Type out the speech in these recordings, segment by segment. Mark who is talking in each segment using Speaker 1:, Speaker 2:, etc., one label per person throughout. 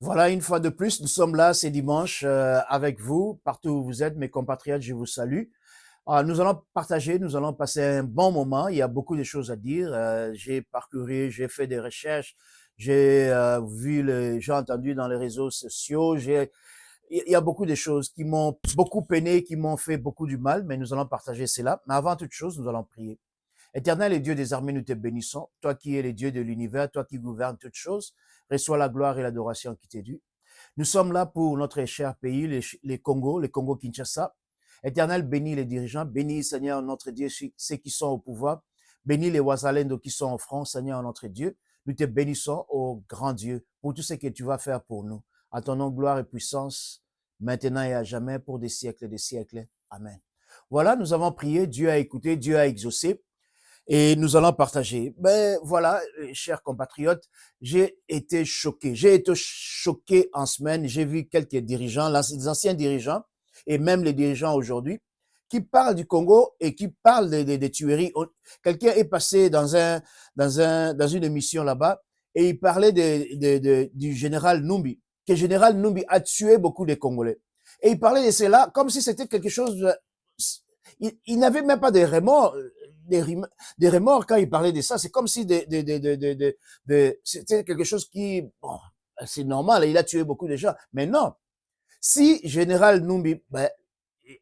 Speaker 1: Voilà, une fois de plus, nous sommes là, c'est dimanche, avec vous, partout où vous êtes, mes compatriotes, je vous salue. Nous allons partager, nous allons passer un bon moment. Il y a beaucoup de choses à dire. J'ai parcouru, j'ai fait des recherches, j'ai j'ai entendu dans les réseaux sociaux. Il y a beaucoup de choses qui m'ont beaucoup peiné, qui m'ont fait beaucoup du mal, mais nous allons partager cela. Mais avant toute chose, nous allons prier. Éternel et Dieu des armées, nous te bénissons. Toi qui es le Dieu de l'univers, toi qui gouvernes toutes choses, reçois la gloire et l'adoration qui t'est due. Nous sommes là pour notre cher pays, les Congo Kinshasa. Éternel, bénis les dirigeants, bénis, Seigneur, notre Dieu, ceux qui sont au pouvoir. Bénis les Ouazalendo qui sont en France, Seigneur, notre Dieu. Nous te bénissons, ô grand Dieu, pour tout ce que tu vas faire pour nous. À ton nom, gloire et puissance, maintenant et à jamais, pour des siècles et des siècles. Amen. Voilà, nous avons prié, Dieu a écouté, Dieu a exaucé et nous allons partager. Ben voilà, chers compatriotes, j'ai été choqué. J'ai été choqué en semaine. J'ai vu quelques dirigeants, les anciens dirigeants et même les dirigeants aujourd'hui, qui parlent du Congo et qui parlent des tueries. Quelqu'un est passé dans une émission là-bas et il parlait du général Numbi, que le général Numbi a tué beaucoup de Congolais. Et il parlait de cela comme si c'était quelque chose de, il n'avait même pas de remords, des, des remords quand il parlait de ça. C'est comme si c'était quelque chose qui, bon, c'est normal, il a tué beaucoup de gens. Mais non, si Général Numbi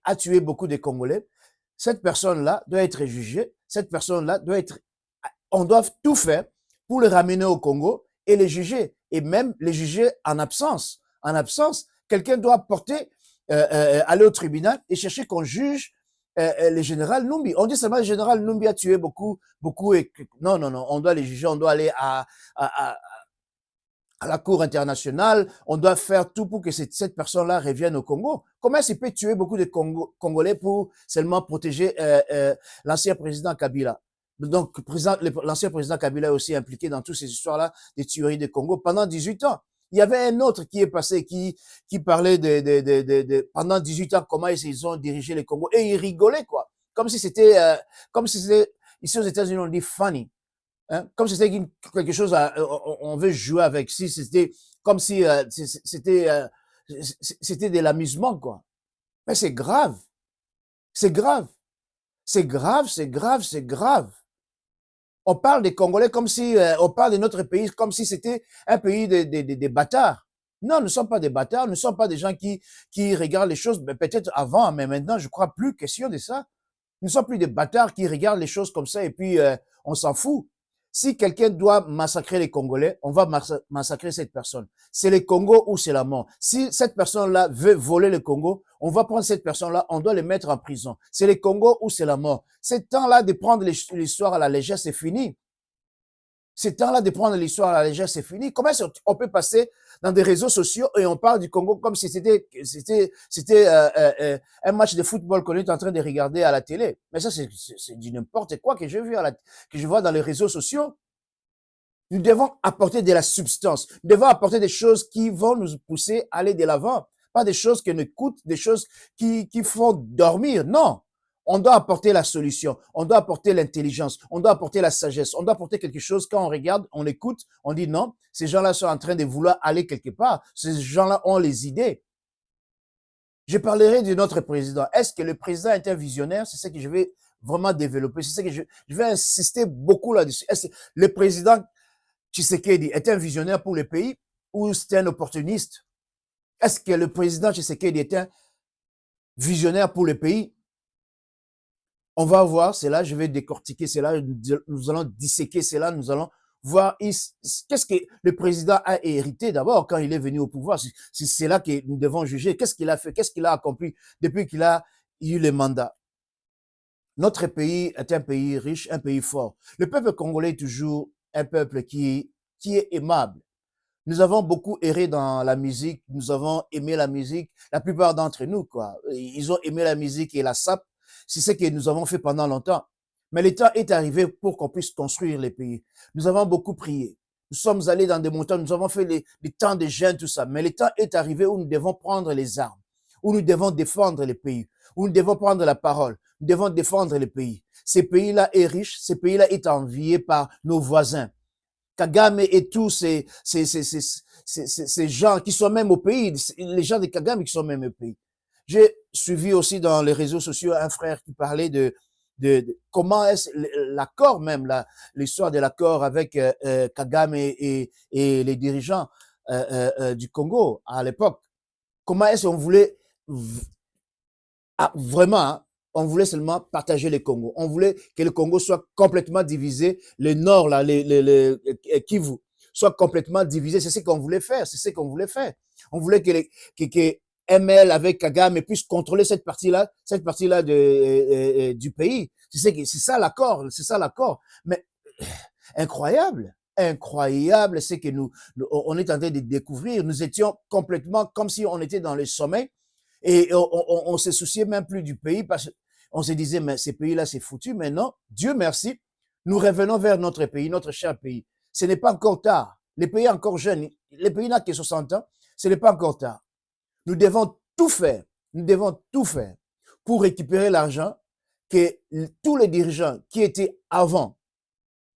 Speaker 1: a tué beaucoup de Congolais, cette personne-là doit être jugée, cette personne-là doit être, on doit tout faire pour le ramener au Congo et les juger, et même les juger en absence. En absence, quelqu'un doit aller au tribunal et chercher qu'on juge le général Numbi. On dit seulement le général Numbi a tué beaucoup. Non, non, non, on doit les juger, on doit aller à la Cour internationale, on doit faire tout pour que cette personne-là revienne au Congo. Comment est-ce qu'il peut tuer beaucoup de Congolais pour seulement protéger l'ancien président Kabila? Donc, l'ancien président Kabila est aussi impliqué dans toutes ces histoires-là des tueries de Congo pendant 18 ans. Il y avait un autre qui est passé, qui parlait pendant 18 ans, comment ils ont dirigé le Congo. Et il rigolait, quoi. Comme si c'était, ici aux États-Unis, on dit funny. Hein? Comme si c'était quelque chose, on veut jouer avec. Si c'était comme si c'était de l'amusement, quoi. Mais c'est grave, c'est grave, c'est grave, c'est grave, c'est grave. On parle des Congolais comme si, on parle de notre pays comme si c'était un pays des bâtards. Non, nous ne sommes pas des bâtards, nous ne sommes pas des gens qui regardent les choses, peut-être avant, mais maintenant, je crois plus question de ça. Nous ne sommes plus des bâtards qui regardent les choses comme ça et puis on s'en fout. Si quelqu'un doit massacrer les Congolais, on va massacrer cette personne. C'est le Congo ou c'est la mort. Si cette personne-là veut voler le Congo, on va prendre cette personne-là, on doit le mettre en prison. C'est le Congo ou c'est la mort. Ce temps-là de prendre l'histoire à la légère, c'est fini. Ce temps-là de prendre l'histoire à la légère, c'est fini. Comment on peut passer dans des réseaux sociaux et on parle du Congo comme si c'était un match de football qu'on est en train de regarder à la télé? Mais ça, c'est du n'importe quoi que j'ai vu que je vois dans les réseaux sociaux. Nous devons apporter de la substance. Nous devons apporter des choses qui vont nous pousser à aller de l'avant. Pas des choses qui nous coûtent, des choses qui font dormir. Non. On doit apporter la solution. On doit apporter l'intelligence. On doit apporter la sagesse. On doit apporter quelque chose. Quand on regarde, on écoute, on dit non. Ces gens-là sont en train de vouloir aller quelque part. Ces gens-là ont les idées. Je parlerai de notre président. Est-ce que le président est un visionnaire? C'est ce que je vais vraiment développer. C'est ce que je vais insister beaucoup là-dessus. Est-ce que le président Tshisekedi est un visionnaire pour le pays ou c'est un opportuniste? Est-ce que le président Tshisekedi est un visionnaire pour le pays? On va voir cela, je vais décortiquer cela, nous allons disséquer cela, nous allons voir qu'est-ce que le président a hérité d'abord quand il est venu au pouvoir. C'est là que nous devons juger. Qu'est-ce qu'il a fait? Qu'est-ce qu'il a accompli depuis qu'il a eu le mandat? Notre pays est un pays riche, un pays fort. Le peuple congolais est toujours un peuple qui est aimable. Nous avons beaucoup erré dans la musique, nous avons aimé la musique, la plupart d'entre nous, quoi. Ils ont aimé la musique et la sape, c'est ce que nous avons fait pendant longtemps. Mais le temps est arrivé pour qu'on puisse construire les pays. Nous avons beaucoup prié. Nous sommes allés dans des montagnes, nous avons fait les temps de jeûne, tout ça. Mais le temps est arrivé où nous devons prendre les armes, où nous devons défendre les pays, où nous devons prendre la parole, nous devons défendre les pays. Ces pays-là est riche, ces pays-là est envié par nos voisins. Kagame et tous ces gens qui sont même au pays, les gens de Kagame qui sont même au pays. J'ai suivi aussi dans les réseaux sociaux un frère qui parlait de comment est-ce l'accord même, l'histoire de l'accord avec Kagame et les dirigeants du Congo à l'époque. Comment est-ce qu'on voulait vraiment, hein, on voulait seulement partager les Congos. On voulait que le Congo soit complètement divisé, le nord, là, Kivu, soit complètement divisé. C'est ce qu'on voulait faire. C'est ce qu'on voulait faire. On voulait que ML avec Kagame puisse contrôler cette partie-là du pays. C'est ça l'accord. C'est ça l'accord. Mais incroyable. Incroyable, c'est que on est en train de découvrir. Nous étions complètement comme si on était dans le sommet. Et on se souciait même plus du pays parce qu'on se disait, mais ces pays-là, c'est foutu. Mais non, Dieu merci, nous revenons vers notre pays, notre cher pays. Ce n'est pas encore tard. Les pays encore jeunes, les pays n'ont que 60 ans, ce n'est pas encore tard. Nous devons tout faire, pour récupérer l'argent que tous les dirigeants qui étaient avant,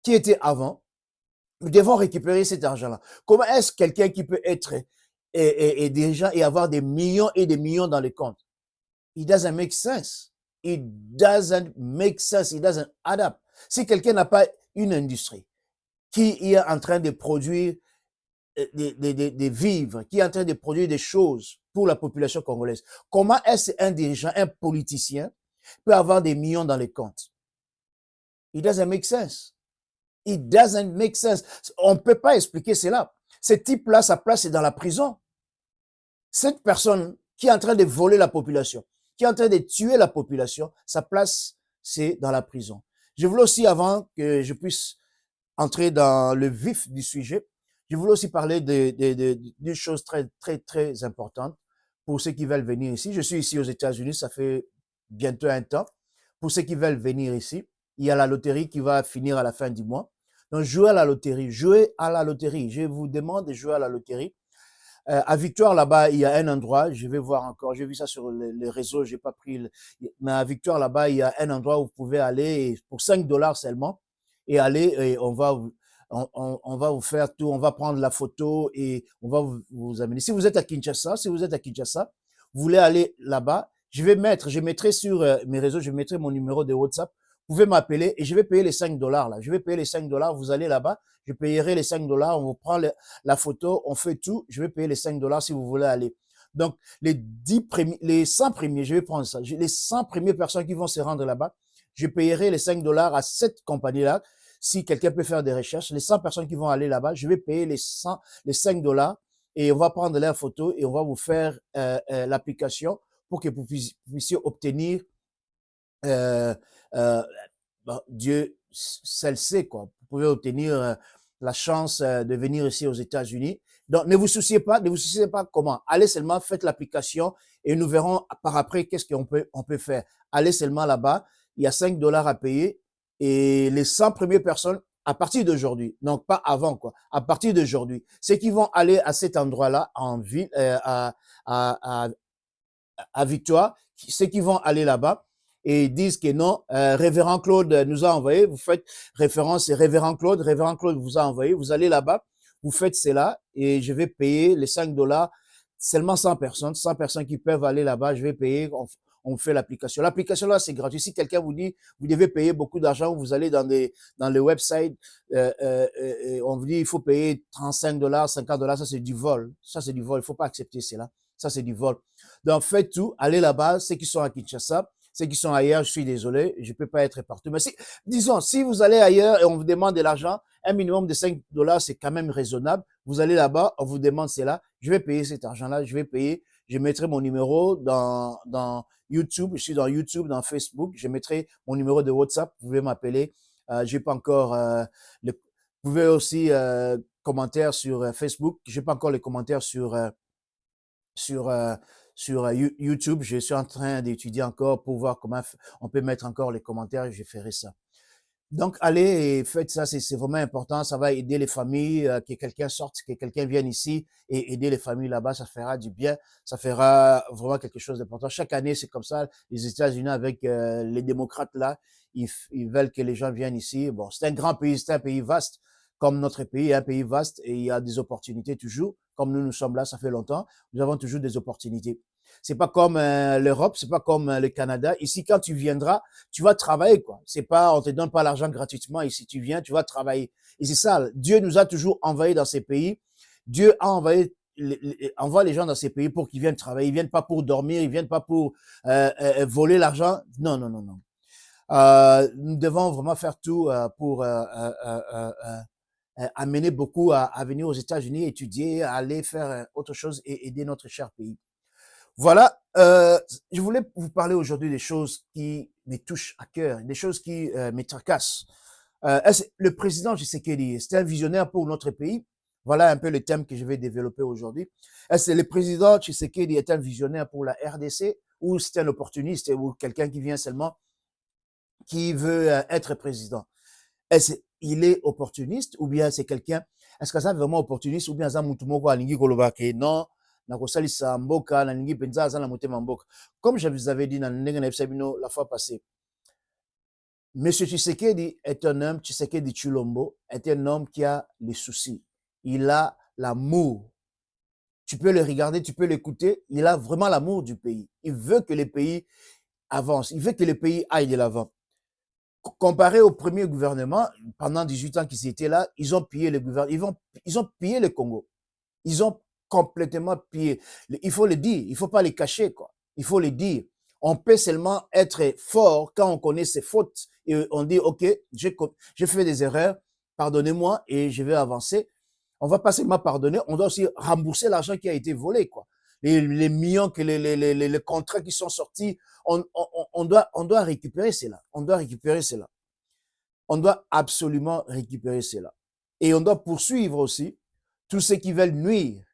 Speaker 1: nous devons récupérer cet argent-là. Comment est-ce quelqu'un qui peut être et dirigeant et avoir des millions et des millions dans les comptes? It doesn't make sense. It doesn't make sense. It doesn't add up. Si quelqu'un n'a pas une industrie qui est en train de produire des vivres, qui est en train de produire des choses pour la population congolaise, comment est-ce qu'un dirigeant, un politicien peut avoir des millions dans les comptes? It doesn't make sense. It doesn't make sense. On ne peut pas expliquer cela. Ce type-là, sa place est dans la prison. Cette personne qui est en train de voler la population, qui est en train de tuer la population, sa place, c'est dans la prison. Je voulais aussi, avant que je puisse entrer dans le vif du sujet, je voulais aussi parler d'une chose très, très, très importante pour ceux qui veulent venir ici. Je suis ici aux États-Unis, ça fait bientôt un temps. Pour ceux qui veulent venir ici, il y a la loterie qui va finir à la fin du mois. Donc, jouez à la loterie. Je vous demande de jouer à la loterie. À Victoire, là-bas, il y a un endroit, je vais voir encore, j'ai vu ça sur les réseaux, j'ai pas pris, mais à Victoire, là-bas, il y a un endroit où vous pouvez aller pour 5 dollars seulement et aller, et on va vous faire tout, on va prendre la photo et on va vous amener. Si vous êtes à Kinshasa, vous voulez aller là-bas, je mettrai sur mes réseaux, je mettrai mon numéro de WhatsApp. Vous pouvez m'appeler et je vais payer les 5 dollars là. Je vais payer les 5 dollars, vous allez là-bas, je payerai les 5 dollars, on vous prend la photo, on fait tout, je vais payer les 5 dollars si vous voulez aller. Donc, les 100 premiers, je vais prendre ça, les 100 premières personnes qui vont se rendre là-bas, je payerai les 5 dollars à cette compagnie-là. Si quelqu'un peut faire des recherches, les 100 personnes qui vont aller là-bas, je vais payer les 5 dollars et on va prendre leurs photos et on va vous faire l'application pour que vous puissiez obtenir Dieu seul sait quoi. Vous pouvez obtenir la chance de venir ici aux États-Unis. Donc ne vous souciez pas comment. Allez seulement, faites l'application et nous verrons par après qu'est-ce qu'on peut faire. Allez seulement là-bas, il y a 5 dollars à payer et les 100 premières personnes à partir d'aujourd'hui, donc pas avant quoi, à partir d'aujourd'hui, ceux qui vont aller à cet endroit-là en ville, à Victoire, ceux qui vont aller là-bas et disent que non, Révérend Claude nous a envoyé, vous faites référence, c'est Révérend Claude vous a envoyé, vous allez là-bas, vous faites cela et je vais payer les 5 dollars, seulement 100 personnes qui peuvent aller là-bas, je vais payer, on fait l'application. L'application là, c'est gratuit. Si quelqu'un vous dit, vous devez payer beaucoup d'argent, vous allez dans les websites, on vous dit, il faut payer 35 dollars, 50 dollars, ça c'est du vol. Il faut pas accepter cela. Ça c'est du vol. Donc, faites tout, allez là-bas, ceux qui sont à Kinshasa, ceux qui sont ailleurs, je suis désolé, je peux pas être partout. Mais disons, si vous allez ailleurs et on vous demande de l'argent, un minimum de 5 dollars, c'est quand même raisonnable. Vous allez là-bas, on vous demande cela, je vais payer cet argent-là, je mettrai mon numéro dans YouTube, je suis dans YouTube, dans Facebook, je mettrai mon numéro de WhatsApp, vous pouvez m'appeler. J'ai pas encore vous pouvez aussi commentaires sur Facebook, j'ai pas encore les commentaires sur YouTube. Je suis en train d'étudier encore pour voir comment on peut mettre encore les commentaires et je ferai ça. Donc, allez et faites ça, c'est vraiment important. Ça va aider les familles, que quelqu'un sorte, que quelqu'un vienne ici et aider les familles là-bas. Ça fera du bien. Ça fera vraiment quelque chose d'important. Chaque année, c'est comme ça. Les États-Unis, avec les démocrates là, ils veulent que les gens viennent ici. Bon, c'est un grand pays, c'est un pays vaste. comme notre pays est un pays vaste et il y a des opportunités toujours. Comme nous sommes là, ça fait longtemps, nous avons toujours des opportunités. C'est pas comme l'Europe, c'est pas comme le Canada. Ici, quand tu viendras, tu vas travailler, quoi. C'est pas, on te donne pas l'argent gratuitement. Ici, tu viens, tu vas travailler. Et c'est ça. Dieu nous a toujours envoyés dans ces pays. Dieu a envoie les gens dans ces pays pour qu'ils viennent travailler. Ils viennent pas pour dormir, ils viennent pas pour voler l'argent. Non, non, non, non. Nous devons vraiment faire tout pour amener beaucoup à venir aux États-Unis, étudier, à aller faire autre chose et aider notre cher pays. Voilà, je voulais vous parler aujourd'hui des choses qui me touchent à cœur, des choses qui me tracassent. Le président Tshisekedi, c'est un visionnaire pour notre pays. Voilà un peu le thème que je vais développer aujourd'hui. Est-ce que le président Tshisekedi est un visionnaire pour la RDC ou c'est un opportuniste ou quelqu'un qui vient seulement qui veut être président? Est-ce qu'il est opportuniste ou bien c'est quelqu'un, est-ce que ça vraiment opportuniste ou bien ça mutumoko alingi koloba ke non, nakosalisa mboka nalingi penza aza na motema mboka. Comme je vous avais dit dans la fois passée, Monsieur Tshisekedi est un homme, Tshisekedi Tshilombo est un homme qui a les soucis. Il a l'amour. Tu peux le regarder, tu peux l'écouter. Il a vraiment l'amour du pays. Il veut que le pays avance. Il veut que le pays aille de l'avant. Comparé au premier gouvernement, pendant 18 ans qu'ils étaient là, ils ont pillé le gouvernement. Ils ont pillé le Congo. Ils ont complètement pillé. Il faut le dire. Il faut pas les cacher, quoi. Il faut le dire. On peut seulement être fort quand on connaît ses fautes et on dit, OK, j'ai fait des erreurs, pardonnez-moi et je vais avancer. On va pas seulement pardonner, on doit aussi rembourser l'argent qui a été volé, quoi. Les millions, les contrats qui sont sortis, on doit récupérer cela. On doit récupérer cela. On doit absolument récupérer cela. Et on doit poursuivre aussi tous ceux qui veulent nuire.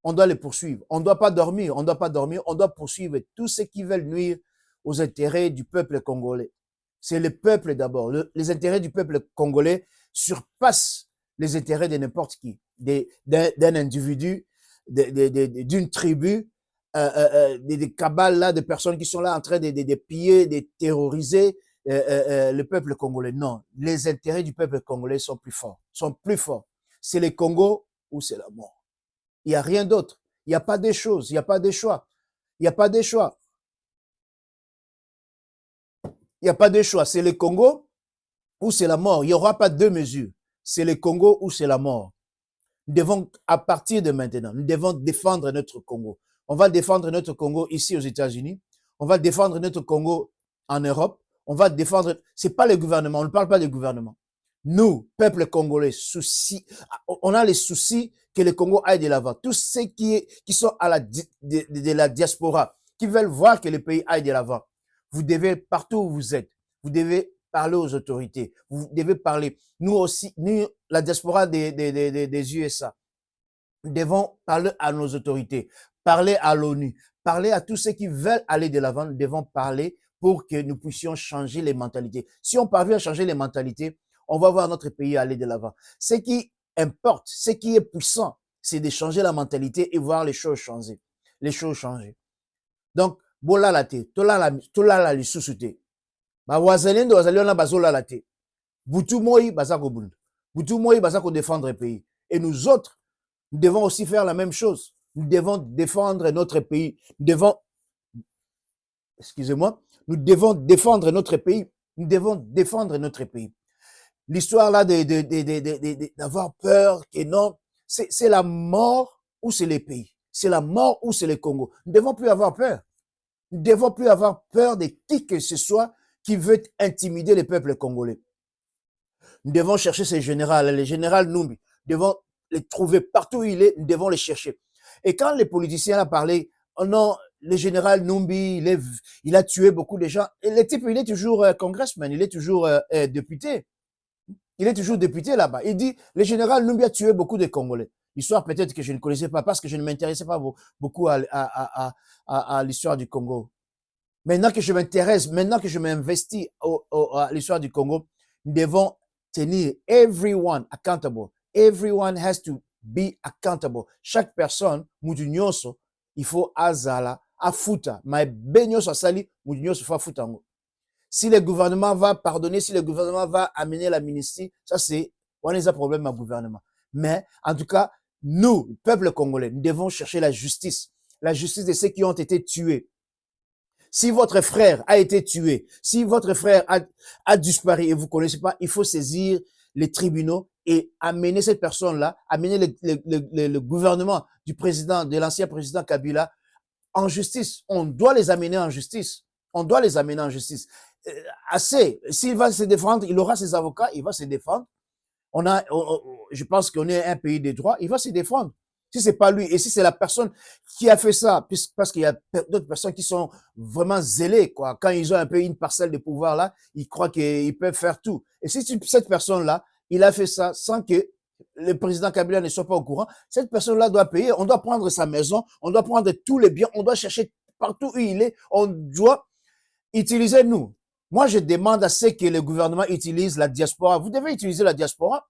Speaker 1: On doit les poursuivre. On ne doit pas dormir. On ne doit pas dormir. On doit poursuivre tous ceux qui veulent nuire aux intérêts du peuple congolais. C'est le peuple d'abord. Les intérêts du peuple congolais surpassent les intérêts de n'importe qui, d'un individu, d'une tribu, des cabales là, de personnes qui sont là en train de piller, de terroriser le peuple congolais. Non, les intérêts du peuple congolais sont plus forts. C'est le Congo ou c'est la mort. Il n'y a rien d'autre. Il n'y a pas des choses. Il n'y a pas des choix. Il n'y a pas des choix. Il n'y a pas de choix. C'est le Congo ou c'est la mort. Il n'y aura pas deux mesures. C'est le Congo ou c'est la mort. Nous devons, à partir de maintenant, nous devons défendre notre Congo. On va défendre notre Congo ici aux États-Unis. On va défendre notre Congo en Europe. On va défendre, c'est pas le gouvernement. On ne parle pas du gouvernement. Nous, peuple congolais, on a les soucis que le Congo aille de l'avant. Tous ceux qui sont à de la diaspora, qui veulent voir que le pays aille de l'avant, vous devez, partout où vous êtes, vous devez parler aux autorités. Vous devez parler. Nous aussi, nous, la diaspora des USA, nous devons parler à nos autorités, parler à l'ONU, parler à tous ceux qui veulent aller de l'avant. Nous devons parler pour que nous puissions changer les mentalités. Si on parvient à changer les mentalités, on va voir notre pays aller de l'avant. Ce qui importe, ce qui est puissant, c'est de changer la mentalité et voir les choses changer. Les choses changer. Donc, bolala te, tolala lisusu te. Ba wazalendo wazaliona bazolala te. Butu moi baza ko bunda. Butu moi baza ko défendre le pays. Et nous autres, nous devons aussi faire la même chose. Nous devons défendre notre pays. Nous devons, excusez-moi, nous devons défendre notre pays. Nous devons défendre notre pays. L'histoire là d'avoir peur que non, c'est la mort ou c'est les pays. C'est la mort ou c'est le Congo. Nous ne devons plus avoir peur. Nous ne devons plus avoir peur de qui que ce soit qui veut intimider le peuple congolais. Nous devons chercher ces généraux, les généraux Numbi. Nous devons les trouver partout où il est, nous devons les chercher. Et quand les politiciens ont parlé, oh non, le général Numbi, il a tué beaucoup de gens. Et le type, il est toujours congressman, il est toujours député. Il est toujours député là-bas. Il dit, le général Numbi a tué beaucoup de Congolais. L'histoire peut-être que je ne connaissais pas parce que je ne m'intéressais pas beaucoup à l'histoire du Congo. Maintenant que je m'intéresse, maintenant que je m'investis à l'histoire du Congo, nous devons tenir everyone accountable. Everyone has to be accountable. Chaque personne, mudunyoso, il faut azala, afuta. Mais benyoso sali, mudunyoso faut afutango. Si le gouvernement va pardonner, si le gouvernement va amener l'amnistie, ça c'est on a des problèmes au gouvernement. Mais, en tout cas, nous, peuple congolais, nous devons chercher la justice de ceux qui ont été tués. Si votre frère a été tué, si votre frère a disparu et vous ne connaissez pas, il faut saisir les tribunaux et amener cette personne-là, amener le gouvernement du président, de l'ancien président Kabila en justice. On doit les amener en justice. On doit les amener en justice. Assez. S'il va se défendre, il aura ses avocats, il va se défendre. Je pense qu'on est un pays de droit, il va se défendre. Si c'est pas lui, et si c'est la personne qui a fait ça, parce qu'il y a d'autres personnes qui sont vraiment zélées, quoi. Quand ils ont un peu une parcelle de pouvoir là, ils croient qu'ils peuvent faire tout. Et si cette personne-là, il a fait ça sans que le président Kabila ne soit pas au courant, cette personne-là doit payer. On doit prendre sa maison, on doit prendre tous les biens, on doit chercher partout où il est, on doit utiliser nous. Moi, je demande à ce que le gouvernement utilise la diaspora. Vous devez utiliser la diaspora.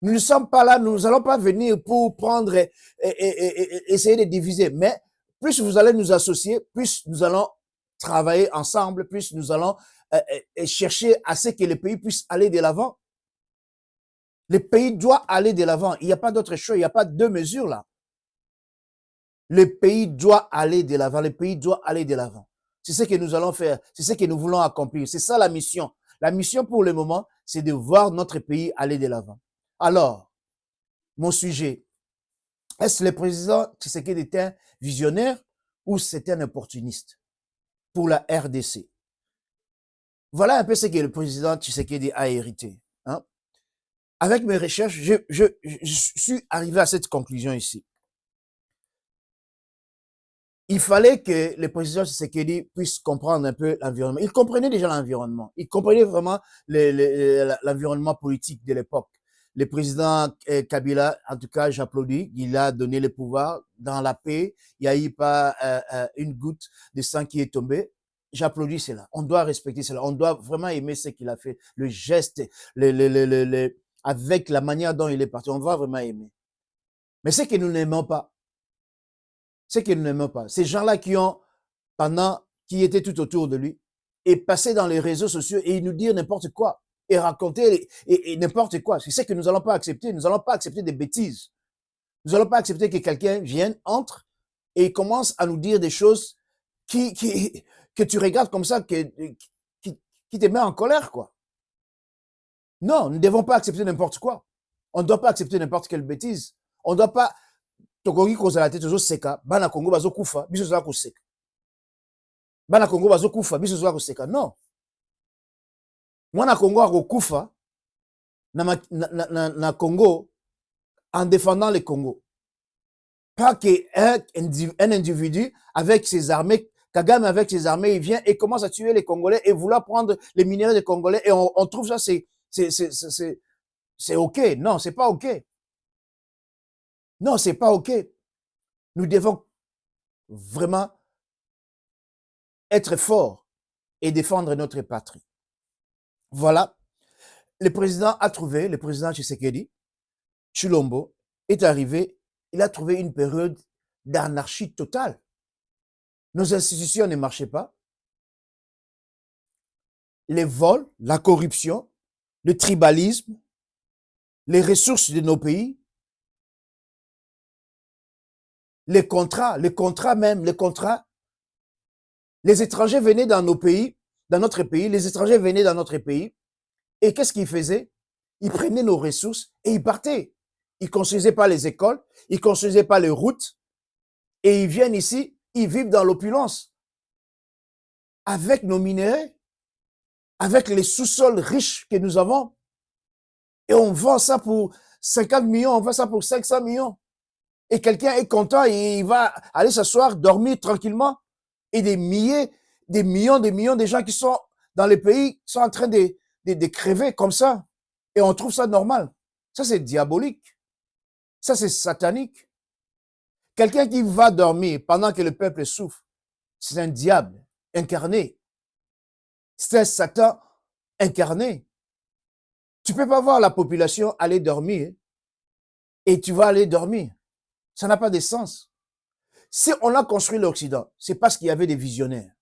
Speaker 1: Nous ne sommes pas là, nous n'allons pas venir pour prendre et essayer de diviser. Mais plus vous allez nous associer, plus nous allons travailler ensemble, plus nous allons chercher à ce que le pays puisse aller de l'avant. Le pays doit aller de l'avant. Il n'y a pas d'autre chose, il n'y a pas deux mesures là. Le pays doit aller de l'avant, le pays doit aller de l'avant. C'est ce que nous allons faire, c'est ce que nous voulons accomplir. C'est ça la mission. La mission pour le moment, c'est de voir notre pays aller de l'avant. Alors, mon sujet, est-ce que le président Tshisekedi est un visionnaire ou c'est un opportuniste pour la RDC? Voilà un peu ce que le président Tshisekedi a hérité. Hein? Avec mes recherches, je suis arrivé à cette conclusion ici. Il fallait que le président Tshisekedi puisse comprendre un peu l'environnement. Il comprenait déjà l'environnement. Il comprenait vraiment l'environnement politique de l'époque. Le président Kabila, en tout cas, j'applaudis. Il a donné le pouvoir dans la paix. Il n'y a eu pas une goutte de sang qui est tombée. J'applaudis cela. On doit respecter cela. On doit vraiment aimer ce qu'il a fait. Le geste, avec la manière dont il est parti. On doit vraiment aimer. Mais ce que nous n'aimons pas, ces gens-là qui étaient tout autour de lui, et passaient dans les réseaux sociaux et nous dire n'importe quoi, et raconter et n'importe quoi. C'est ce que nous n'allons pas accepter. Nous n'allons pas accepter des bêtises. Nous n'allons pas accepter que quelqu'un vienne, entre, et commence à nous dire des choses que tu regardes comme ça, qui te met en colère, quoi. Non, nous ne devons pas accepter n'importe quoi. On ne doit pas accepter n'importe quelle bêtise. On ne doit pas tokoki kozala te tozoseka bana Congo bazokufa biso tozala koseka bana Congo bazokufa biso tozala koseka non mwana Congo akokufa na Congo en défendant le Congo, pas que un individu avec ses armées, Kagame avec ses armées, il vient et commence à tuer les Congolais et vouloir prendre les minéraux des Congolais, et on trouve ça c'est ok. Non, c'est pas ok. Non, c'est pas ok. Nous devons vraiment être forts et défendre notre patrie. Voilà. Le président Tshisekedi, Tshilombo, est arrivé, il a trouvé une période d'anarchie totale. Nos institutions ne marchaient pas. Les vols, la corruption, le tribalisme, les ressources de nos pays, les contrats, les étrangers venaient dans nos pays, dans notre pays, les étrangers venaient dans notre pays, et qu'est-ce qu'ils faisaient? Ils prenaient nos ressources et ils partaient. Ils ne construisaient pas les écoles, ils ne construisaient pas les routes, et ils viennent ici, ils vivent dans l'opulence, avec nos minéraux, avec les sous-sols riches que nous avons, et on vend ça pour 50 millions, on vend ça pour 500 millions. Et quelqu'un est content et il va aller s'asseoir, dormir tranquillement. Et des millions de gens qui sont dans les pays sont en train de crever comme ça. Et on trouve ça normal. Ça, c'est diabolique. Ça, c'est satanique. Quelqu'un qui va dormir pendant que le peuple souffre, c'est un diable incarné. C'est un Satan incarné. Tu ne peux pas voir la population aller dormir et tu vas aller dormir. Ça n'a pas de sens. Si on a construit l'Occident, c'est parce qu'il y avait des visionnaires.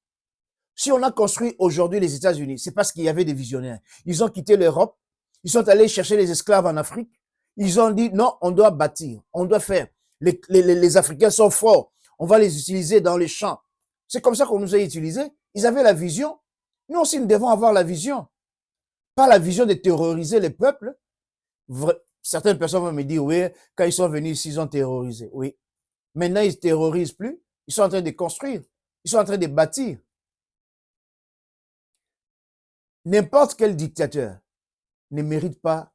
Speaker 1: Si on a construit aujourd'hui les États-Unis, c'est parce qu'il y avait des visionnaires. Ils ont quitté l'Europe, Ils sont allés chercher les esclaves en Afrique. Ils ont dit, non, on doit bâtir, on doit faire. Les Africains sont forts. On va les utiliser dans les champs. C'est comme ça qu'on nous a utilisés. Ils avaient la vision. Nous aussi, nous devons avoir la vision. Pas la vision de terroriser les peuples. Certaines personnes vont me dire, oui, quand ils sont venus ici, ils ont terrorisé. Oui. Maintenant, ils ne terrorisent plus. Ils sont en train de construire. Ils sont en train de bâtir. N'importe quel dictateur ne mérite pas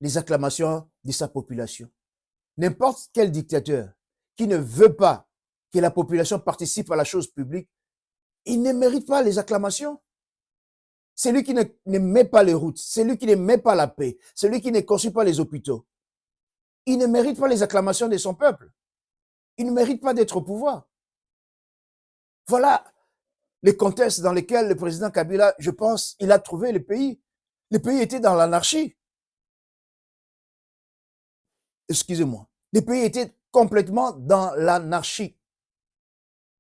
Speaker 1: les acclamations de sa population. N'importe quel dictateur qui ne veut pas que la population participe à la chose publique, il ne mérite pas les acclamations. Celui qui ne met pas les routes, celui qui ne met pas la paix, celui qui ne construit pas les hôpitaux, il ne mérite pas les acclamations de son peuple. Il ne mérite pas d'être au pouvoir. Voilà les contextes dans lesquels le président Kabila, je pense, il a trouvé le pays. Le pays était dans l'anarchie. Excusez-moi. Le pays était complètement dans l'anarchie.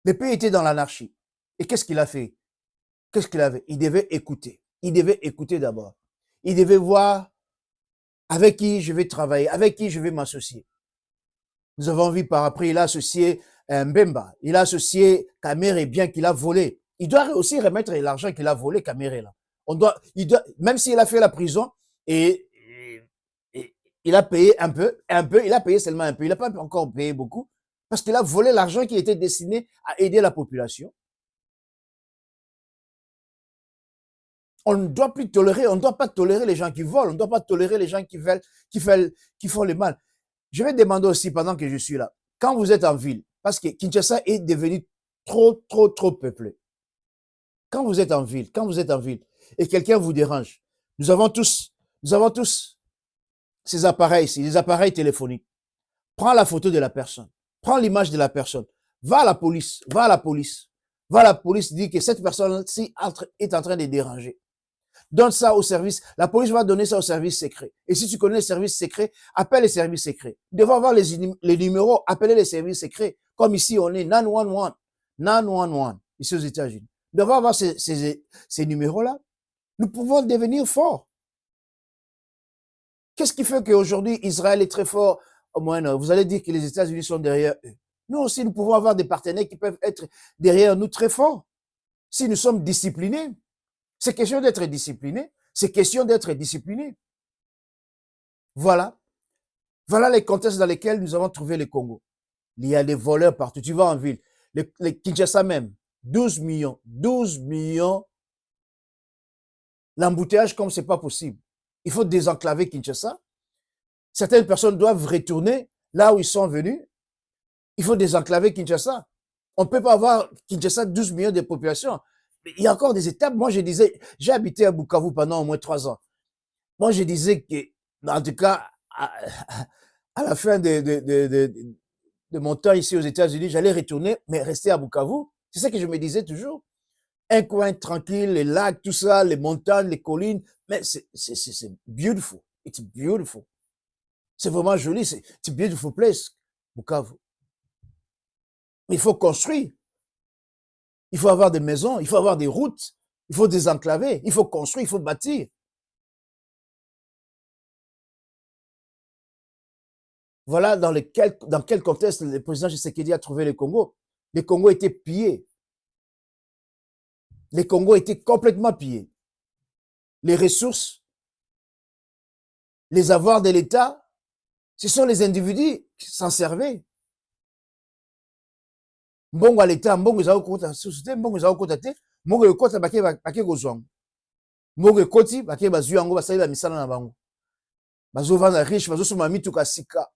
Speaker 1: Le pays était dans l'anarchie. Et qu'est-ce qu'il a fait? Qu'est-ce qu'il avait? Il devait écouter. Il devait écouter d'abord. Il devait voir avec qui je vais travailler, avec qui je vais m'associer. Nous avons vu par après, il a associé Mbemba, il a associé Kamere, bien qu'il a volé. Il doit aussi remettre l'argent qu'il a volé, Kamere, là. Même s'il a fait la prison, et il a payé un peu, il a payé seulement un peu, il n'a pas encore payé beaucoup, parce qu'il a volé l'argent qui était destiné à aider la population. On ne doit plus tolérer, on ne doit pas tolérer les gens qui volent, on ne doit pas tolérer les gens qui font le mal. Je vais demander aussi, pendant que je suis là, quand vous êtes en ville, parce que Kinshasa est devenu trop peuplé. Quand vous êtes en ville, et quelqu'un vous dérange, nous avons tous ces appareils ici, les appareils téléphoniques. Prends la photo de la personne, prends l'image de la personne, va à la police, dit que cette personne-ci est en train de déranger. Donne ça au service, la police va donner ça au service secret. Et si tu connais les services secrets, appelle les services secrets. Nous devons avoir les numéros, appeler les services secrets. Comme ici, on est 911, ici aux États-Unis. Nous devons avoir ces numéros-là. Nous pouvons devenir forts. Qu'est-ce qui fait qu'aujourd'hui, Israël est très fort? Au moins, vous allez dire que les États-Unis sont derrière eux. Nous aussi, nous pouvons avoir des partenaires qui peuvent être derrière nous très forts. Si nous sommes disciplinés. C'est question d'être discipliné. C'est question d'être discipliné. Voilà. Voilà les contextes dans lesquels nous avons trouvé le Congo. Il y a des voleurs partout. Tu vas en ville. Les Kinshasa même. 12 millions. 12 millions. L'embouteillage comme c'est pas possible. Il faut désenclaver Kinshasa. Certaines personnes doivent retourner là où ils sont venus. Il faut désenclaver Kinshasa. On ne peut pas avoir Kinshasa 12 millions de population. Il y a encore des étapes. Moi, je disais, j'ai habité à Bukavu pendant au moins 3 ans. Moi, je disais que, en tout cas, à la fin de mon temps ici aux États-Unis, j'allais retourner, mais rester à Bukavu. C'est ça que je me disais toujours. Un coin tranquille, les lacs, tout ça, les montagnes, les collines. Mais c'est beautiful. It's beautiful. C'est vraiment joli. C'est a beautiful place, Bukavu. Mais il faut construire. Il faut avoir des maisons, il faut avoir des routes, il faut désenclaver, il faut construire, il faut bâtir. Voilà dans quel contexte le président Tshisekedi a trouvé le Congo. Le Congo était pillé. Le Congo était complètement pillé. Les ressources, les avoirs de l'État, ce sont les individus qui s'en servaient. Mbongo à l'État, mbongo ezao kota société, mbongo ezao kota te, mbongo ekota bake kozwanga. Mbongo ekoti bake bazwi yango basalela misala na bango. Bazovanda riche, bazosomba mituka sika.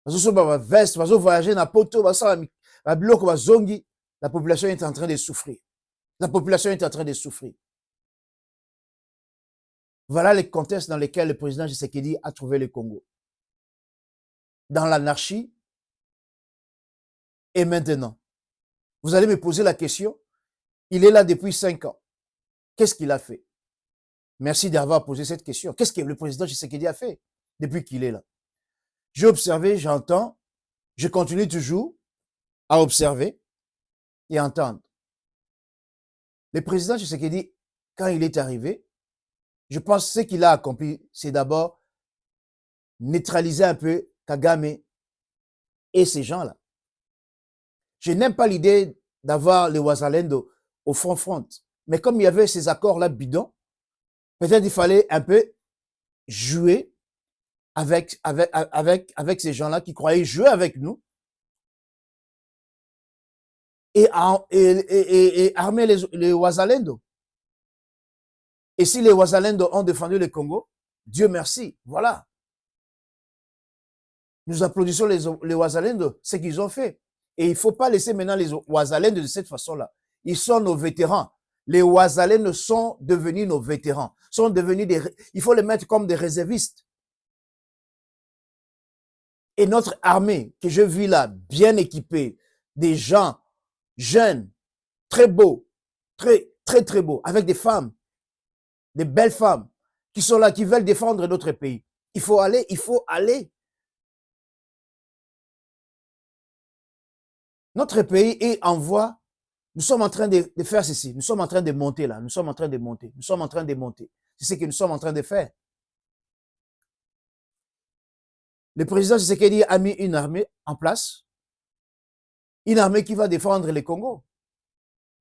Speaker 1: Bazosomba ba veste, bazovoyager na poto, basala ba biloko bazongi, la population est en train de souffrir. La population est en train de souffrir. Voilà les contextes dans lesquels le président Tshisekedi a trouvé le Congo. Dans l'anarchie. Et maintenant, vous allez me poser la question, il est là depuis 5 ans. Qu'est-ce qu'il a fait? Merci d'avoir posé cette question. Qu'est-ce que le président Tshisekedi a fait depuis qu'il est là? J'ai observé, j'entends, je continue toujours à observer et entendre. Le président Tshisekedi, quand il est arrivé, Je pense que ce qu'il a accompli, c'est d'abord neutraliser un peu Kagame et ces gens-là. Je n'aime pas l'idée d'avoir les Wazalendo au front. Mais comme il y avait ces accords-là bidons, peut-être il fallait un peu jouer avec ces gens-là qui croyaient jouer avec nous et armer les Wazalendo. Et si les Wazalendo ont défendu le Congo, Dieu merci, voilà. Nous applaudissons les Wazalendo, ce qu'ils ont fait. Et il ne faut pas laisser maintenant les Wazalendo de cette façon-là. Ils sont nos vétérans. Les Wazalendo sont devenus nos vétérans. Sont devenus il faut les mettre comme des réservistes. Et notre armée, que je vis là, bien équipée, des gens jeunes, très beaux, très beaux, avec des femmes, des belles femmes, qui sont là, qui veulent défendre notre pays. Il faut aller. Notre pays est en voie. Nous sommes en train de faire ceci. Nous sommes en train de monter là. Nous sommes en train de monter. Nous sommes en train de monter. C'est ce que nous sommes en train de faire. Le président Tshisekedi a mis une armée en place. Une armée qui va défendre le Congo.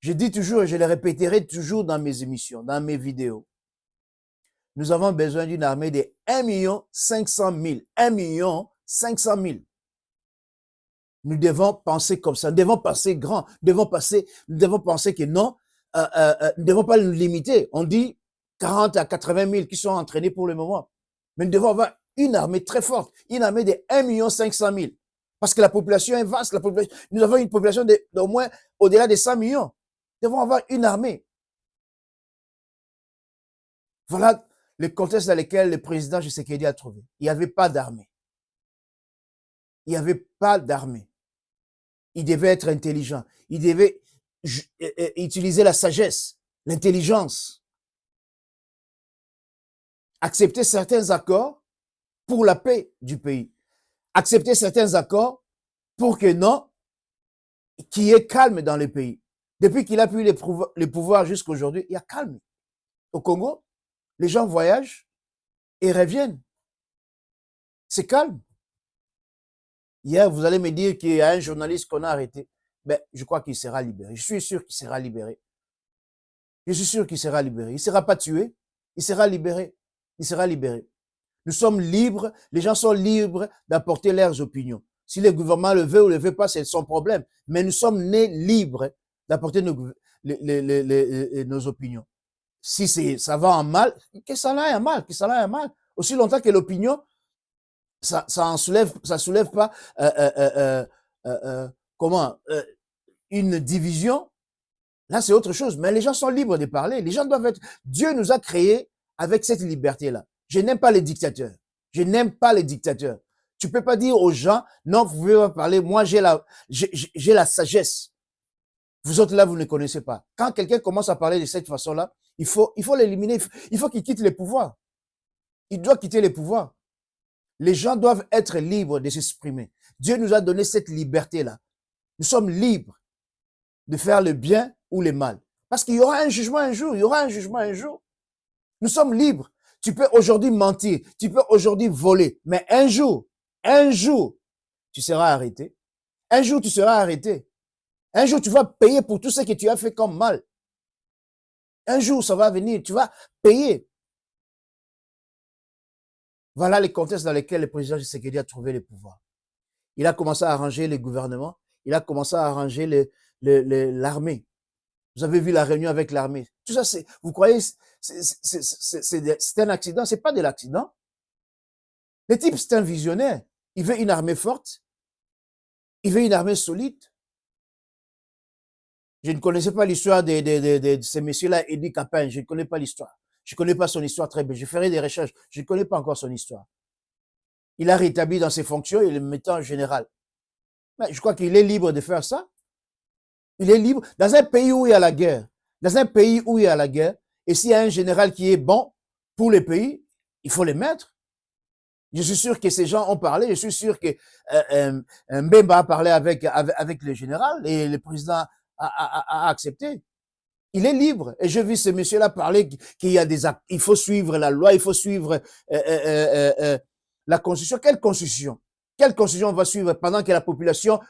Speaker 1: Je dis toujours et je le répéterai toujours dans mes émissions, dans mes vidéos. Nous avons besoin d'une armée de 1 500 000. 1 500 000. Nous devons penser comme ça. Nous devons penser grand. Nous devons penser que non, nous ne devons pas nous limiter. On dit 40 à 80 000 qui sont entraînés pour le moment. Mais nous devons avoir une armée très forte. Une armée de 1 500 000. Parce que la population est vaste. Nous avons une population d'au moins au-delà de 100 millions. Nous devons avoir une armée. Voilà le contexte dans lequel le président Tshisekedi a trouvé. Il n'y avait pas d'armée. Il n'y avait pas d'armée. Il devait être intelligent. Il devait utiliser la sagesse, l'intelligence. Accepter certains accords pour la paix du pays. Accepter certains accords pour que non, qu'il y ait calme dans le pays. Depuis qu'il a pu les pouvoirs jusqu'à aujourd'hui, il y a calme. Au Congo, les gens voyagent et reviennent. C'est calme. Hier, vous allez me dire qu'il y a un journaliste qu'on a arrêté. Ben, je crois qu'il sera libéré. Je suis sûr qu'il sera libéré. Je suis sûr qu'il sera libéré. Il ne sera pas tué. Il sera libéré. Il sera libéré. Nous sommes libres. Les gens sont libres d'apporter leurs opinions. Si le gouvernement le veut ou ne le veut pas, c'est son problème. Mais nous sommes nés libres d'apporter nos opinions. Si ça va en mal, que ça aille en mal, que ça aille en mal. Aussi longtemps que l'opinion, ça soulève pas une division. Là, c'est autre chose. Mais les gens sont libres de parler. Les gens doivent être. Dieu nous a créés avec cette liberté-là. Je n'aime pas les dictateurs. Je n'aime pas les dictateurs. Tu peux pas dire aux gens, non, vous pouvez pas parler. Moi, j'ai la sagesse. Vous autres là, vous ne connaissez pas. Quand quelqu'un commence à parler de cette façon-là, il faut l'éliminer. Il faut qu'il quitte les pouvoirs. Il doit quitter les pouvoirs. Les gens doivent être libres de s'exprimer. Dieu nous a donné cette liberté-là. Nous sommes libres de faire le bien ou le mal. Parce qu'il y aura un jugement un jour. Il y aura un jugement un jour. Nous sommes libres. Tu peux aujourd'hui mentir. Tu peux aujourd'hui voler. Mais un jour, tu seras arrêté. Un jour, tu seras arrêté. Un jour, tu vas payer pour tout ce que tu as fait comme mal. Un jour, ça va venir. Tu vas payer. Voilà les contextes dans lesquels le président Tshisekedi a trouvé le pouvoir. Il a commencé à arranger les gouvernements. Il a commencé à arranger l'armée. Vous avez vu la réunion avec l'armée. Tout ça, vous croyez, c'est un accident? C'est pas de l'accident. Le type, c'est un visionnaire. Il veut une armée forte. Il veut une armée solide. Je ne connaissais pas l'histoire de ces messieurs-là, Eddie Capin. Je ne connais pas l'histoire. Je ne connais pas son histoire très bien. Je ferai des recherches. Je ne connais pas encore son histoire. Il a rétabli dans ses fonctions et le mettant en général. Mais je crois qu'il est libre de faire ça. Il est libre. Dans un pays où il y a la guerre, et s'il y a un général qui est bon pour le pays, il faut le mettre. Je suis sûr que ces gens ont parlé. Je suis sûr que Mbemba a parlé avec le général et le président a accepté. Il est libre. Et je vis ce monsieur-là parler qu'il y a des actes. Il faut suivre la loi, il faut suivre la constitution. Quelle constitution? Quelle constitution on va suivre pendant que la population,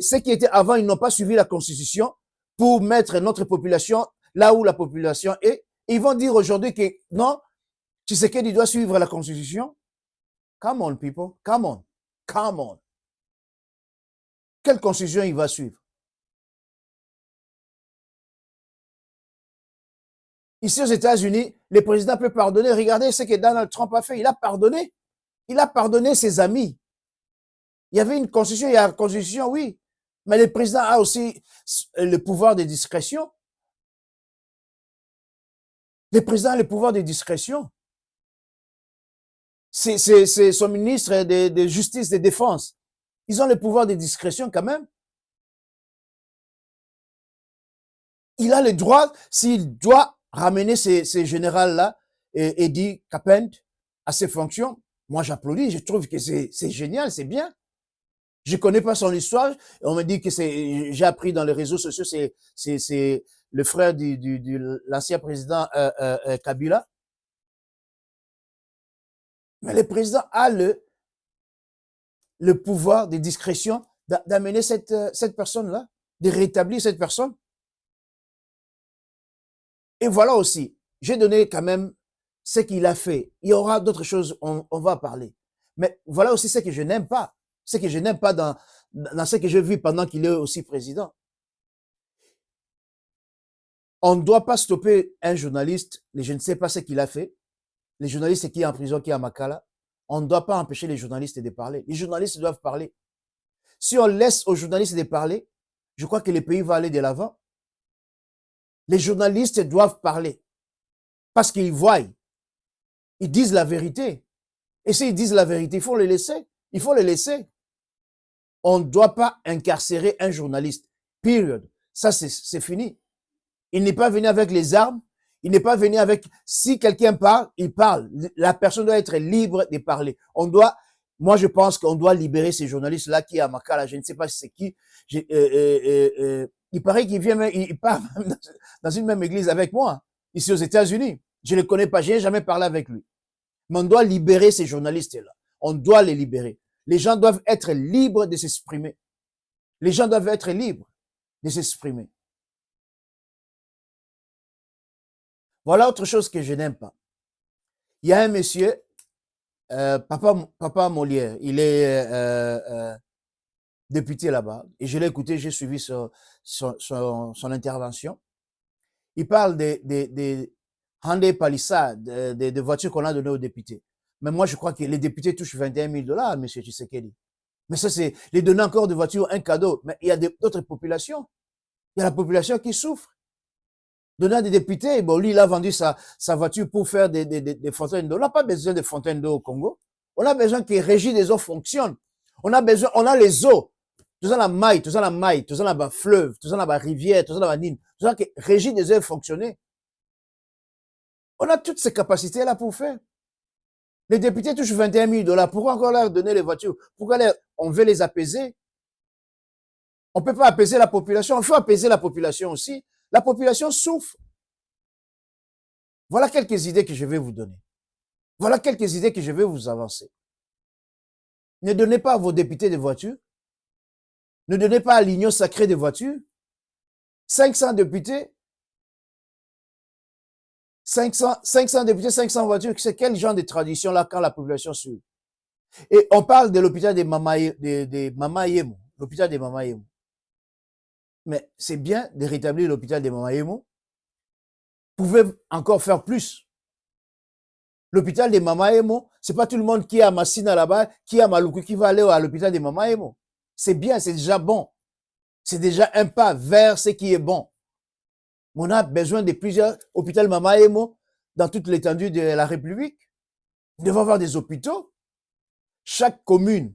Speaker 1: ceux qui étaient avant, ils n'ont pas suivi la constitution pour mettre notre population là où la population est. Ils vont dire aujourd'hui que non, Tshisekedi doit suivre la constitution. Come on, people. Come on. Come on. Quelle constitution il va suivre? Ici aux États-Unis, le président peut pardonner. Regardez ce que Donald Trump a fait. Il a pardonné. Il a pardonné ses amis. Il y avait une constitution, il y a une constitution, oui. Mais le président a aussi le pouvoir de discrétion. Le président a le pouvoir de discrétion. C'est son ministre de justice, de défense. Ils ont le pouvoir de discrétion quand même. Il a le droit, s'il doit ramener ces généraux-là, Eddie Capent, à ses fonctions. Moi, j'applaudis, je trouve que c'est génial, c'est bien. Je connais pas son histoire. On me dit que j'ai appris dans les réseaux sociaux, c'est le frère l'ancien président Kabila. Mais le président a le pouvoir de discrétion d'amener cette personne-là, de rétablir cette personne. Et voilà aussi, j'ai donné quand même ce qu'il a fait. Il y aura d'autres choses, on va parler. Mais voilà aussi ce que je n'aime pas. Ce que je n'aime pas dans ce que j'ai vu pendant qu'il est aussi président. On ne doit pas stopper un journaliste, je ne sais pas ce qu'il a fait. Les journalistes qui est en prison, qui est à Makala, on ne doit pas empêcher les journalistes de parler. Les journalistes doivent parler. Si on laisse aux journalistes de parler, je crois que le pays va aller de l'avant. Les journalistes doivent parler parce qu'ils voient, ils disent la vérité. Et s'ils disent la vérité, il faut les laisser. Il faut les laisser. On ne doit pas incarcérer un journaliste. Period. Ça, c'est fini. Il n'est pas venu avec les armes. Il n'est pas venu avec... Si quelqu'un parle, il parle. La personne doit être libre de parler. Moi, je pense qu'on doit libérer ces journalistes-là qui est à Makala. Je ne sais pas si c'est qui. Il paraît qu'il vient, il part dans une même église avec moi, ici aux États-Unis. Je ne le connais pas, je n'ai jamais parlé avec lui. Mais on doit libérer ces journalistes-là. On doit les libérer. Les gens doivent être libres de s'exprimer. Les gens doivent être libres de s'exprimer. Voilà autre chose que je n'aime pas. Il y a un monsieur, Papa Molière, il est député là-bas, et je l'ai écouté, j'ai suivi son intervention. Il parle des Hyundai Palisade, des voitures qu'on a données aux députés. Mais moi, je crois que les députés touchent 21 000 $, M. Tshisekedi. Mais ça, c'est les donner encore de voitures, un cadeau. Mais il y a d'autres populations. Il y a la population qui souffre. Donner à des députés, bon, lui, il a vendu sa voiture pour faire des fontaines d'eau. On n'a pas besoin de fontaines d'eau au Congo. On a besoin que les régies des eaux fonctionnent. On a les eaux. Tout ça, la maille, tout ça, la fleuve, tout ça, la rivière, tout ça, la Nîmes. Tout ça, que régie des eaux fonctionner. On a toutes ces capacités-là pour faire. Les députés touchent 21 000 $. Pourquoi encore leur donner les voitures? Pourquoi on veut les apaiser? On ne peut pas apaiser la population. Il faut apaiser la population aussi. La population souffre. Voilà quelques idées que je vais vous donner. Voilà quelques idées que je vais vous avancer. Ne donnez pas à vos députés des voitures. Ne donnez pas à l'union sacrée des voitures. 500 députés, 500 députés, 500 voitures, c'est quel genre de tradition là quand la population suit? Et on parle de l'hôpital de Mama Yemo, l'hôpital de Mama Yemo. Mais c'est bien de rétablir l'hôpital de Mama Yemo. Vous pouvez encore faire plus. L'hôpital de Mama Yemo, c'est pas tout le monde qui est à Massina là-bas, qui est à Maluku, qui va aller à l'hôpital de Mama Yemo. C'est bien, c'est déjà bon. C'est déjà un pas vers ce qui est bon. On a besoin de plusieurs hôpitaux Mama Yemo dans toute l'étendue de la République. Nous devons avoir des hôpitaux. Chaque commune,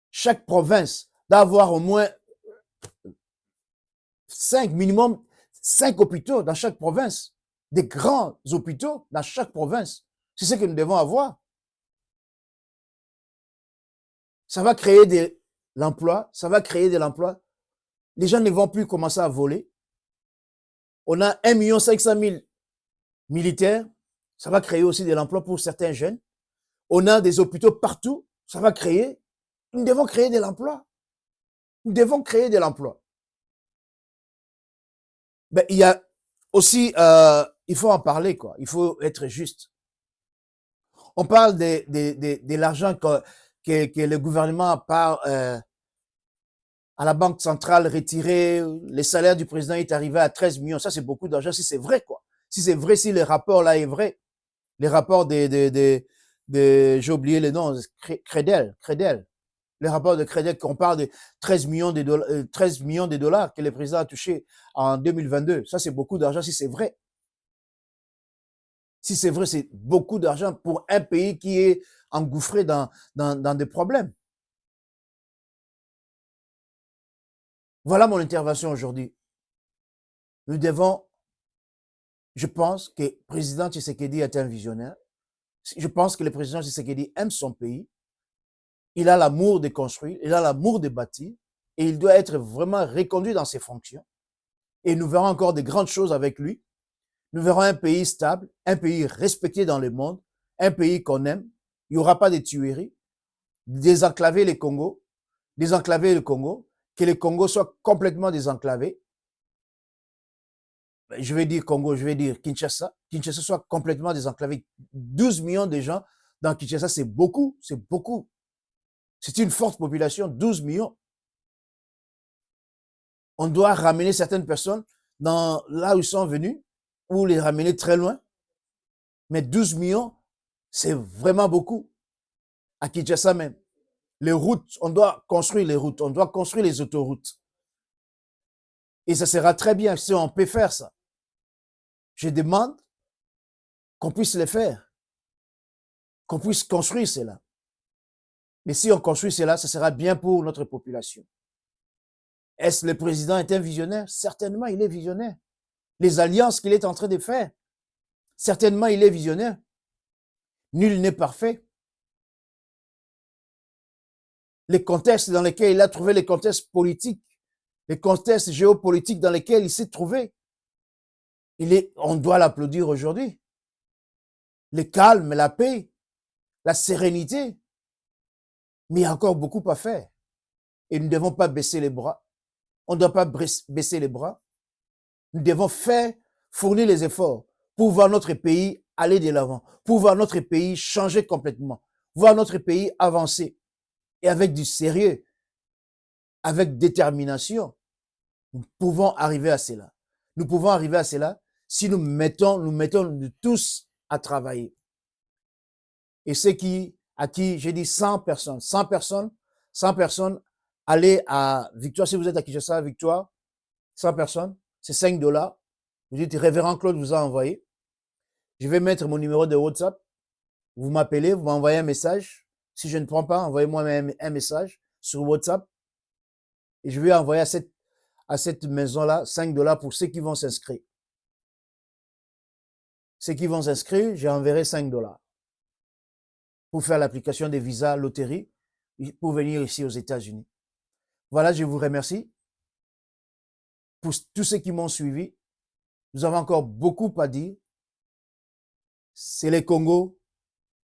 Speaker 1: chaque province doit avoir au moins minimum 5 hôpitaux dans chaque province. Des grands hôpitaux dans chaque province. C'est ce que nous devons avoir. Ça va créer de l'emploi, ça va créer de l'emploi. Les gens ne vont plus commencer à voler. On a 1 500 000 militaires. Ça va créer aussi de l'emploi pour certains jeunes. On a des hôpitaux partout. Ça va créer. Nous devons créer de l'emploi. Nous devons créer de l'emploi. Ben, il y a aussi, il faut en parler, quoi. Il faut être juste. On parle de l'argent que le gouvernement part à la banque centrale retiré. Le salaire du président est arrivé à 13 millions. Ça, c'est beaucoup d'argent si c'est vrai, quoi. Si c'est vrai, si le rapport là est vrai. Les rapports j'ai oublié le nom, Credel. Les rapports de Credel, qu'on parle de 13 millions de dollars que le président a touché en 2022. Ça, c'est beaucoup d'argent si c'est vrai. Si c'est vrai, c'est beaucoup d'argent pour un pays qui est engouffré dans des problèmes. Voilà mon intervention aujourd'hui. Nous devons, je pense que le président Tshisekedi est un visionnaire. Je pense que le président Tshisekedi aime son pays. Il a l'amour de construire, il a l'amour de bâtir, et il doit être vraiment reconduit dans ses fonctions. Et nous verrons encore de grandes choses avec lui. Nous verrons un pays stable, un pays respecté dans le monde, un pays qu'on aime. Il n'y aura pas de tueries. Désenclaver le Congo, que le Congo soit complètement désenclavé. Je vais dire Congo, je vais dire Kinshasa. Kinshasa soit complètement désenclavé. 12 millions de gens dans Kinshasa, c'est beaucoup, c'est beaucoup. C'est une forte population, 12 millions. On doit ramener certaines personnes là où ils sont venus, ou les ramener très loin. Mais 12 millions, c'est vraiment beaucoup. À Kinshasa même. Les routes, on doit construire les routes, on doit construire les autoroutes. Et ça sera très bien si on peut faire ça. Je demande qu'on puisse le faire, qu'on puisse construire cela. Mais si on construit cela, ça sera bien pour notre population. Est-ce le président est un visionnaire? Certainement, il est visionnaire. Les alliances qu'il est en train de faire, certainement, il est visionnaire. Nul n'est parfait. Les contextes dans lesquels il a trouvé, les contextes politiques, les contextes géopolitiques dans lesquels il s'est trouvé, on doit l'applaudir aujourd'hui. Le calme, la paix, la sérénité. Mais il y a encore beaucoup à faire. Et nous ne devons pas baisser les bras. On ne doit pas baisser les bras. Nous devons fournir les efforts pour voir notre pays aller de l'avant, pour voir notre pays changer complètement, voir notre pays avancer. Et avec du sérieux, avec détermination, nous pouvons arriver à cela. Nous pouvons arriver à cela si nous mettons tous à travailler. Et ceux à qui j'ai dit 100 personnes, allez à Victoire. Si vous êtes à Kinshasa, Victoire, 100 personnes, c'est 5 $. Vous dites, Révérend Claude vous a envoyé. Je vais mettre mon numéro de WhatsApp. Vous m'appelez, vous m'envoyez un message. Si je ne prends pas, envoyez-moi un message sur WhatsApp. Et je vais envoyer à cette maison-là 5 $ pour ceux qui vont s'inscrire. Ceux qui vont s'inscrire, j'enverrai 5 $ pour faire l'application des visas loterie pour venir ici aux États-Unis. Voilà, je vous remercie pour tous ceux qui m'ont suivi. Nous avons encore beaucoup à dire. C'est le Congo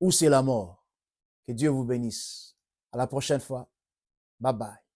Speaker 1: ou c'est la mort. Que Dieu vous bénisse. À la prochaine fois. Bye bye.